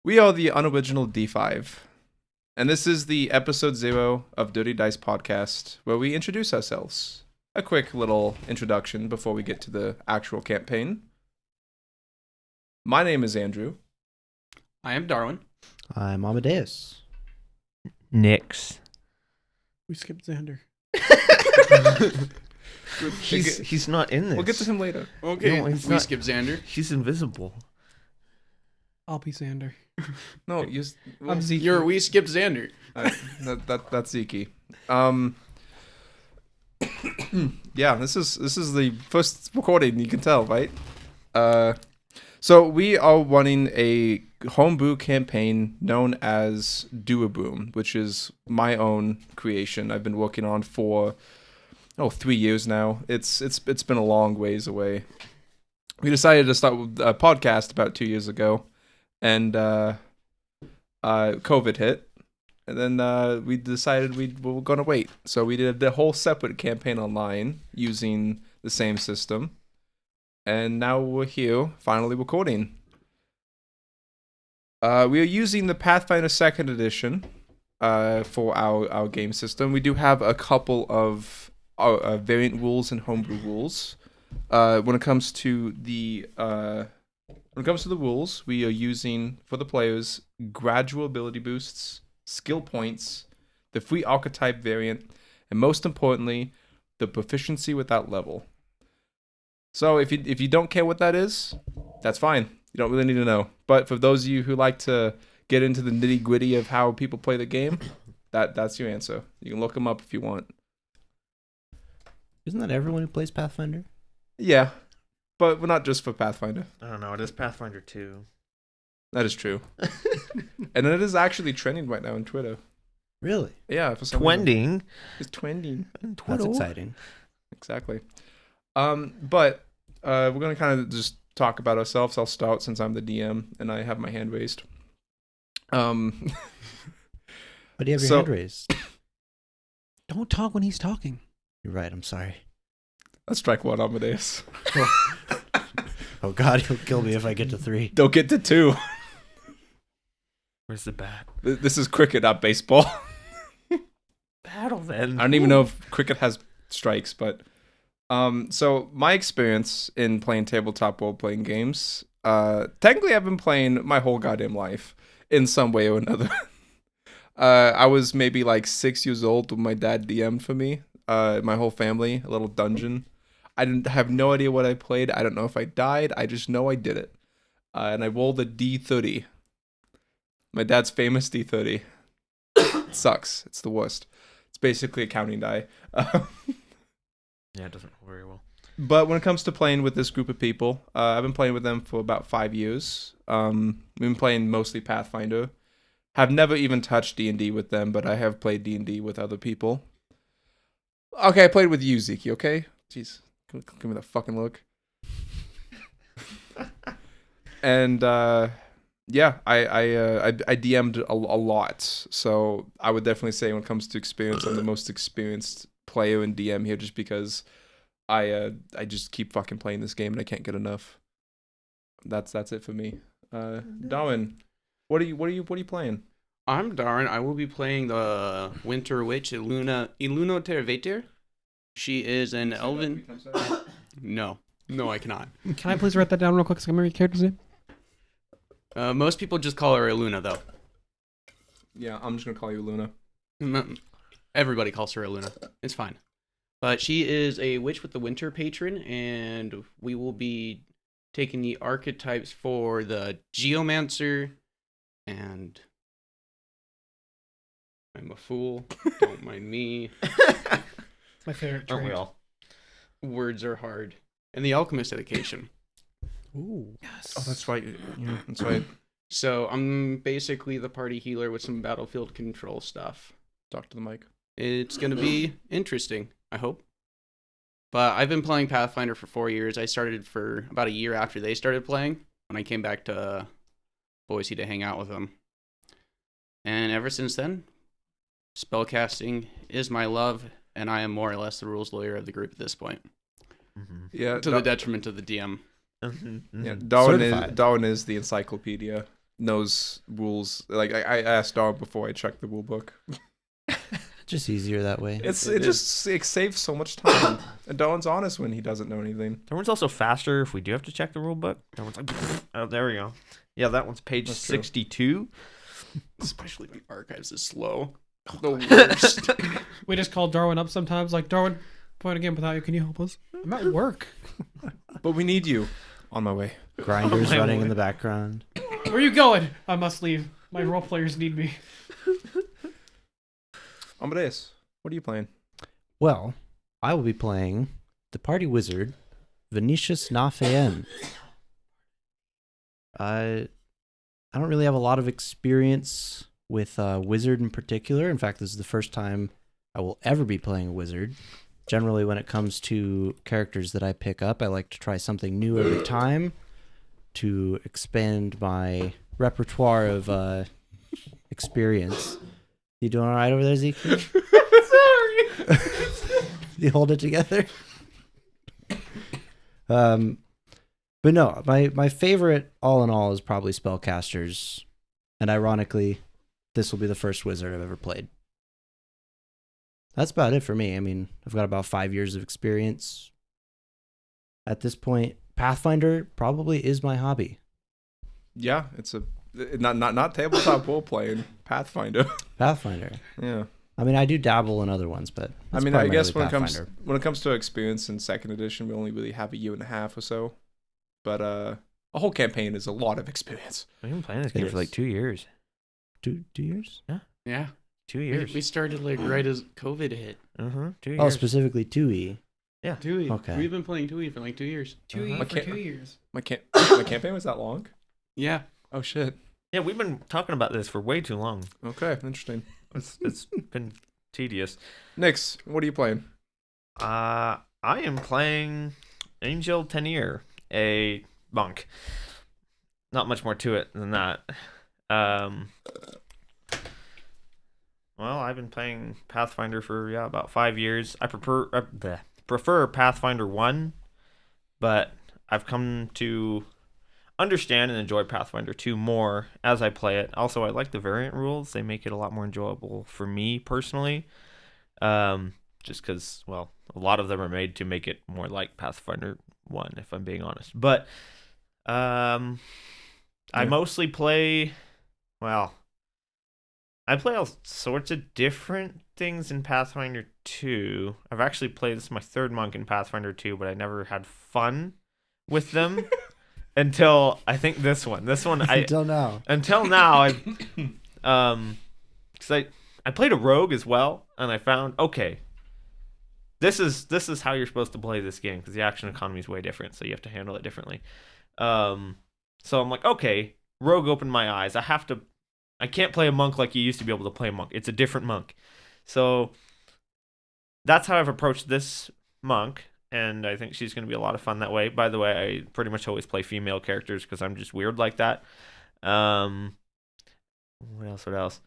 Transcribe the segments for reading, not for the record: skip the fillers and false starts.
We are the unoriginal D5, and this is the episode 0 of Dirty Dice Podcast, where we introduce ourselves. A quick little introduction before we get to the actual campaign. My name is Andrew. I am Darwin. I'm Amadeus. Nix. We skipped Xander. He's not in this. We'll get to him later. Okay, No, he's we not. skip Xander. He's invisible. I'll be Xander. No, I'm Zeke. We skipped Xander. that's Zeke. Yeah, this is the first recording, you can tell, right? So we are running a homebrew campaign known as Duabrume, which is my own creation. I've been working on for 3 years now. It's been a long ways away. We decided to start a podcast about 2 years ago, and COVID hit, and then we decided we were gonna wait. So we did the whole separate campaign online using the same system, and now we're here finally recording. We are using the Pathfinder 2nd Edition for our game system. We do have a couple of variant rules and homebrew rules. When it comes to the rules, we are using for the players gradual ability boosts, skill points, the free archetype variant, and most importantly, the proficiency without level. So if you don't care what that is, that's fine. You don't really need to know. But for those of you who like to get into the nitty gritty of how people play the game, that's your answer. You can look them up if you want. Isn't that everyone who plays Pathfinder? Yeah, but we're not just for Pathfinder. I don't know. It is Pathfinder 2. That is true. And it is actually trending right now on Twitter. Really? Yeah, for some reason. Twending. It's trending. That's exciting. Exactly. But we're gonna kind of just talk about ourselves. I'll start since I'm the DM and I have my hand raised. Why do you have your hand raised? Don't talk when he's talking. You're right. I'm sorry. Let's strike one, Amadeus. Oh God, he'll kill me if I get to 3. Don't get to 2. Where's the bat? This is cricket, not baseball. Battle then. I don't even know if cricket has strikes, but so my experience in playing tabletop role-playing games, technically I've been playing my whole goddamn life in some way or another. I was maybe like 6 years old when my dad DM'd for me, my whole family, a little dungeon. I didn't have no idea what I played. I don't know if I died. I just know I did it. And I rolled a D30. My dad's famous D30. It sucks. It's the worst. It's basically a counting die. Yeah, it doesn't roll very well. But when it comes to playing with this group of people, I've been playing with them for about 5 years. We've been playing mostly Pathfinder. Have never even touched D&D with them, but I have played D&D with other people. Okay, I played with you, Zeke, okay? Jeez, give me that fucking look. And yeah, I DM'd a lot, so I would definitely say when it comes to experience, I'm the most experienced player in DM here, just because I just keep fucking playing this game and I can't get enough. That's it for me. Darwin, what are you playing? I'm Darwin. I will be playing the Winter Witch, Iluna Terveter. She is an elven. No, I cannot. Can I please write that down real quick so I can remember your character's name? Most people just call her Iluna, though. Yeah, I'm just gonna call you Luna. Everybody calls her Iluna. It's fine. But she is a witch with the winter patron, and we will be taking the archetypes for the Geomancer, and I'm a fool. Don't mind me. My favorite Aren't trait. we all? Words are hard. And the Alchemist dedication. Ooh. Yes. Oh, that's right. Yeah, that's right. So I'm basically the party healer with some battlefield control stuff. Talk to the mic. It's going to be interesting, I hope. But I've been playing Pathfinder for 4 years. I started for about a year after they started playing, when I came back to Boise to hang out with them. And ever since then, spellcasting is my love, and I am more or less the rules lawyer of the group at this point. Mm-hmm. Yeah, To the detriment of the DM. Mm-hmm. yeah. Certified. Darwin is the encyclopedia. knows rules. Like I asked Darwin before I checked the rule book. Just easier that way. It saves so much time. And Darwin's honest when he doesn't know anything. Darwin's also faster if we do have to check the rule book. Darwin's like, oh, there we go. Yeah, that one's page That's true. 62. Especially the archives is slow. The worst. We just call Darwin up sometimes. Like, Darwin, playing a game without you. Can you help us? I'm at work. But we need you. On my way. Grinders my running boy. in the background. Where are you going? I must leave. My role players need me. Amadeus, what are you playing? Well, I will be playing the party wizard, Venetius Nafeen. I don't really have a lot of experience with wizard in particular. In fact, this is the first time I will ever be playing a wizard. Generally, when it comes to characters that I pick up, I like to try something new every time to expand my repertoire of experience. You doing all right over there, Zeke? Sorry. You hold it together. But no, my favorite all in all is probably spellcasters, and ironically, this will be the first wizard I've ever played. That's about it for me. I mean, I've got about 5 years of experience at this point. Pathfinder probably is my hobby. Yeah, it's a not tabletop role playing. Pathfinder. Pathfinder. Yeah. I mean, I do dabble in other ones, but I that's mean, I guess primarily when it comes to experience in second edition, we only really have a year and a half or so. But a whole campaign is a lot of experience. We've been playing this It game for like is. 2 years. 2 years. Yeah. 2 We, years. we started like right as COVID hit. 2 years. Oh, specifically 2E. Tui. Okay. We've been playing Tui for like 2 years. 2E Uh-huh. for 2 years. My campaign was that long? Yeah. Oh shit. Yeah, we've been talking about this for way too long. Okay, interesting. It's been tedious. Nix, what are you playing? I am playing Angel Tenir, a monk. Not much more to it than that. Well, I've been playing Pathfinder for about 5 years. I prefer Pathfinder 1, but I've come to understand and enjoy Pathfinder 2 more as I play it. Also, I like the variant rules. They make it a lot more enjoyable for me personally. Just because, well, a lot of them are made to make it more like Pathfinder 1, if I'm being honest. But I mostly play, well, I play all sorts of different things in Pathfinder 2. I've actually played, this is my third monk in Pathfinder 2, but I never had fun with them until I think this one. This one, Until now. until now, because I played a rogue as well, and I found, okay, this is how you're supposed to play this game, because the action economy is way different, so you have to handle it differently. So I'm like, okay, rogue opened my eyes. I can't play a monk like you used to be able to play a monk. It's a different monk. So that's how I've approached this monk, and I think she's going to be a lot of fun that way. By the way, I pretty much always play female characters because I'm just weird like that. What else?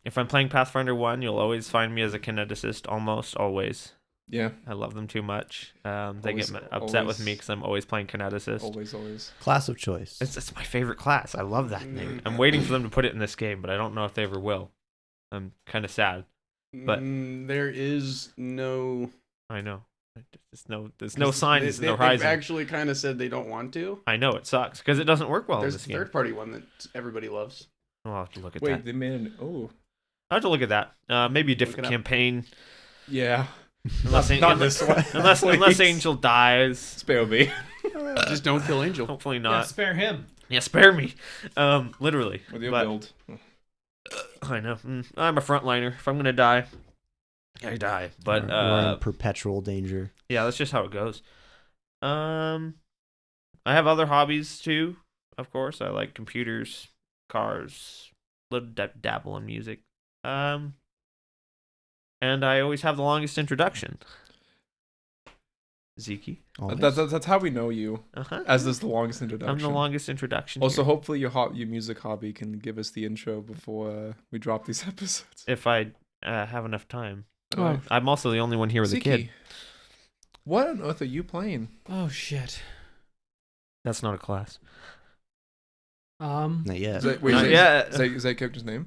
If I'm playing Pathfinder 1, you'll always find me as a kineticist, almost always. Yeah. I love them too much. They Always- get upset with always- me because I'm always playing kineticist. Always. Class of choice. It's my favorite class. I love that thing. I'm waiting for them to put it in this game, but I don't know if they ever will. I'm kind of sad. But- there is no. I know. There's no signs in the They've horizon. actually kind of said they don't want to. I know it sucks because it doesn't work well in There's a this game. third party one that everybody loves. I'll have to look at Wait, that. they made an I have to look at that. Maybe a Look different it up. campaign. yeah. Unless Not this one. unless Please. Angel dies. Spare me. Just don't kill Angel. Hopefully Yeah, not. spare him. Yeah, spare me. Literally. With your But- build. I know. I'm a frontliner. If I'm gonna die, I die. But You're in perpetual danger. yeah, that's just how it goes. I have other hobbies too. Of course, I like computers, cars, little dabble in music. And I always have the longest introduction. Zeke. Always. That's how we know you. Uh-huh. As this the longest introduction. I'm the longest introduction. Also, here. hopefully your music hobby can give us the intro before we drop these episodes. If I have enough time. Oh, I'm also the only one here with a kid. Ziki, what on earth are you playing? oh shit. That's not a class. Not yet. Not yet. Is that character's name?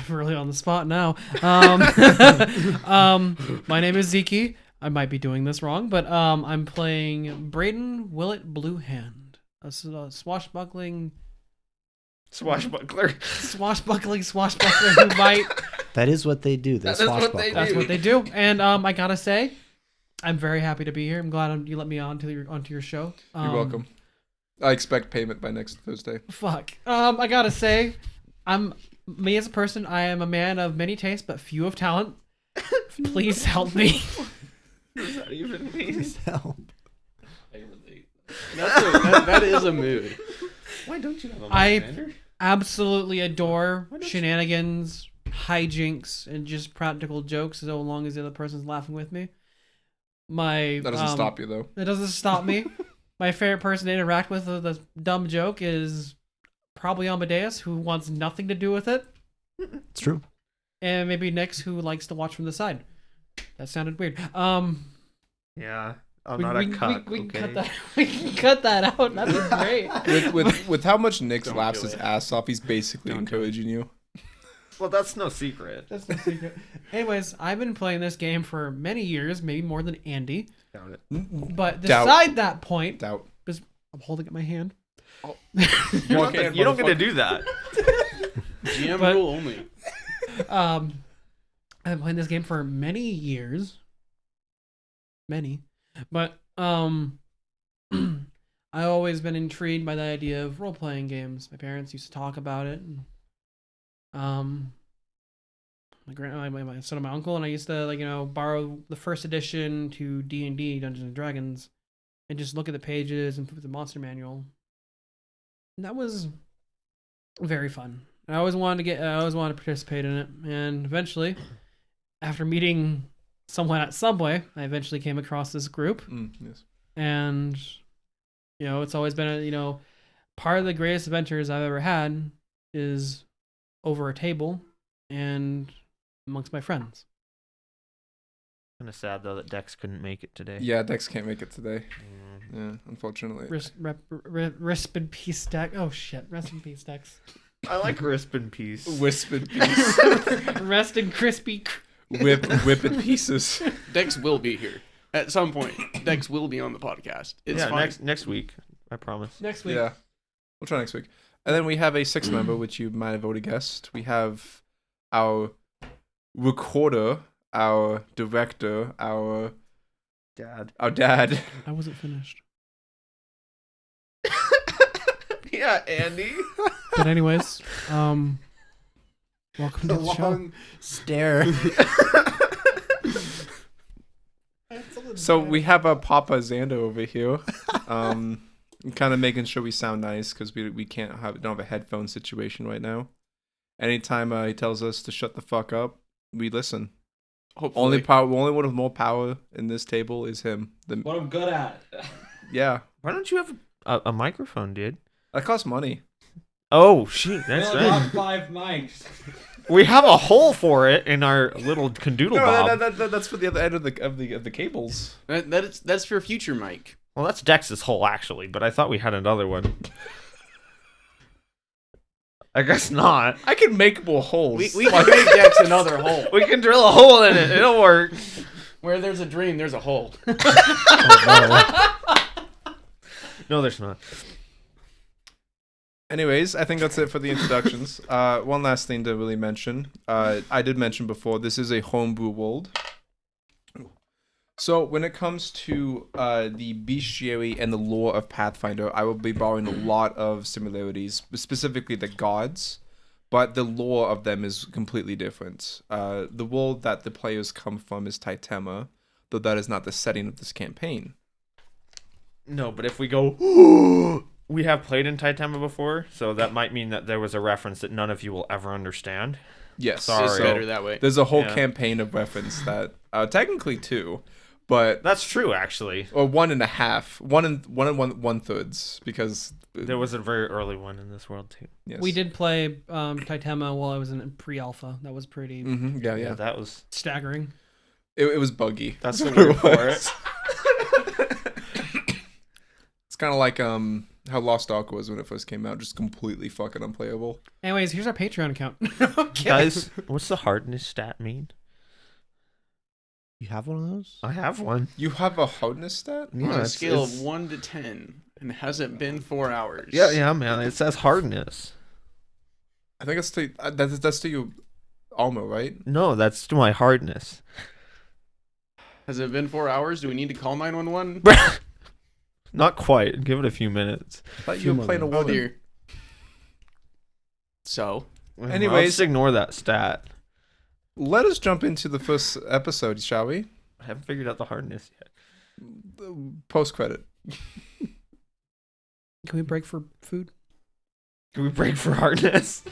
Really on the spot now. My name is Zeke. I might be doing this wrong, but I'm playing Braden Willett Bluehand, a swashbuckling Swashbuckler. swashbuckler who might. That is what they do. They That is what swashbuckle. they That's what they do, and I gotta say, I'm very happy to be here. I'm glad you let me onto your show. You're welcome. I expect payment by next Thursday. Fuck. I gotta say, me as a person. I am a man of many tastes, but few of talent. Please help me. What does that even mean? Help. That is a mood. Why don't you have a I commander? absolutely adore shenanigans, hijinks, and just practical jokes, so long as the other person's laughing with me. That doesn't stop you though. That doesn't stop me. My favorite person to interact with a dumb joke is probably Amadeus, who wants nothing to do with it, It's true. and maybe Nix, who likes to watch from the side. That sounded weird. Yeah. I'm not a cuck. We can Okay. cut that. We can cut that out. That'd be great. With how much Nick Don't laughs do his it. ass off, he's basically Don't do it. encouraging you. Well, that's no secret. That's the secret. Anyways, I've been playing this game for many years, maybe more than Andy. Doubt it. But Doubt. beside that point, Doubt. I'm holding up my hand. You don't get to do that. GM But- rule only. I've been playing this game for many years. Many. But I've always been intrigued by the idea of role-playing games. My parents used to talk about it. And, my son and my uncle and I used to borrow the first edition to D&D, Dungeons and Dragons, and just look at the pages and flip the monster manual. And that was very fun. I always wanted to participate in it, and eventually, after meeting someone at Subway, I eventually came across this group, Yes. and it's always been part of the greatest adventures I've ever had is over a table and amongst my friends. Kind of sad though that Dex couldn't make it today. Yeah, Dex can't make it today. Mm. Yeah, unfortunately. Rest in peace, Dex. Oh shit, rest in peace, Dex. I like Risp in Peace. Whispered piece. Rest in crispy. Whip it pieces. Dex will be here at some point. Dex will be on the podcast. It's Yeah, fine. next week. I promise. Next week. Yeah. We'll try next week. And then we have a sixth member, which you might have already guessed. We have our recorder, our director, our Dad. dad. I wasn't finished. Yeah, Andy. But anyways, welcome to the show. Stare. So we have our Papa Xander over here. Kind of making sure we sound nice because we don't have a headphone situation right now. Anytime he tells us to shut the fuck up, we listen. Hopefully. Only one with more power in this table is him. What I'm good at. Yeah, Why don't you have a microphone, dude? that costs money. Oh, shit. That's I only right. have 5 mics. We have a hole for it in our little condoodle bob. That's for the other end of the cables. That's for future Mike. Well, that's Dex's hole, actually, but I thought we had another one. I guess not. I can make more holes. We can make Dex another hole. We can drill a hole in it. It'll work. Where there's a dream, there's a hole. No, there's not. Anyways, I think that's it for the introductions. One last thing to really mention. I did mention before, this is a homebrew world. So when it comes to the bestiary and the lore of Pathfinder, I will be borrowing a lot of similarities, specifically the gods, but the lore of them is completely different. The world that the players come from is Titema, though that is not the setting of this campaign. No, but if we go, we have played in Titema before, so that might mean that there was a reference that none of you will ever understand. Yes, Sorry. It's so better that way. there's a whole Yeah. campaign of reference that technically two, but That's true, actually. or 1.5, one thirds, because There was a very early one in this world, too. yes. We did play Titema while I was in pre-alpha. That was pretty Yeah. That was... staggering. It was buggy. That's the what it word for was. it. It's kind of like how Lost Ark was when it first came out, just completely fucking unplayable. Anyways, here's our Patreon account. Okay. Guys, what's the hardness stat mean? You have one of those? I have one. You have a hardness stat? On a scale of 1 to 10, and it hasn't been 4 hours. Yeah, man. It says hardness. I think that's to your armor, right? No, that's to my hardness. Has it been 4 hours? Do we need to call 911? Not quite. Give it a few minutes. I thought you were playing a Oh woman. dear. So, Anyways. Just ignore that stat. Let us jump into the first episode, shall we? I haven't figured out the hardness yet. Post credit. Can we break for food? Can we break for hardness?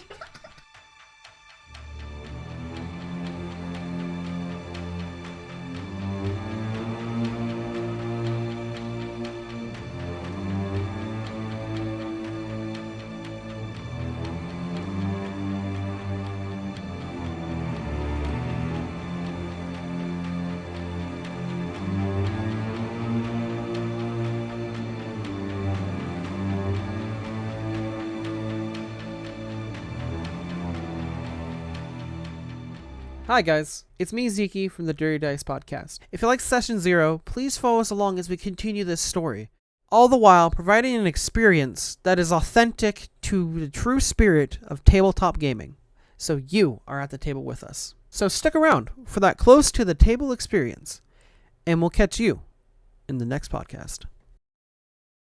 Hi guys, it's me Zeke from the Dirty Dice Podcast. If you like Session 0, please follow us along as we continue this story, all the while providing an experience that is authentic to the true spirit of tabletop gaming. So you are at the table with us. So stick around for that close to the table experience, and we'll catch you in the next podcast.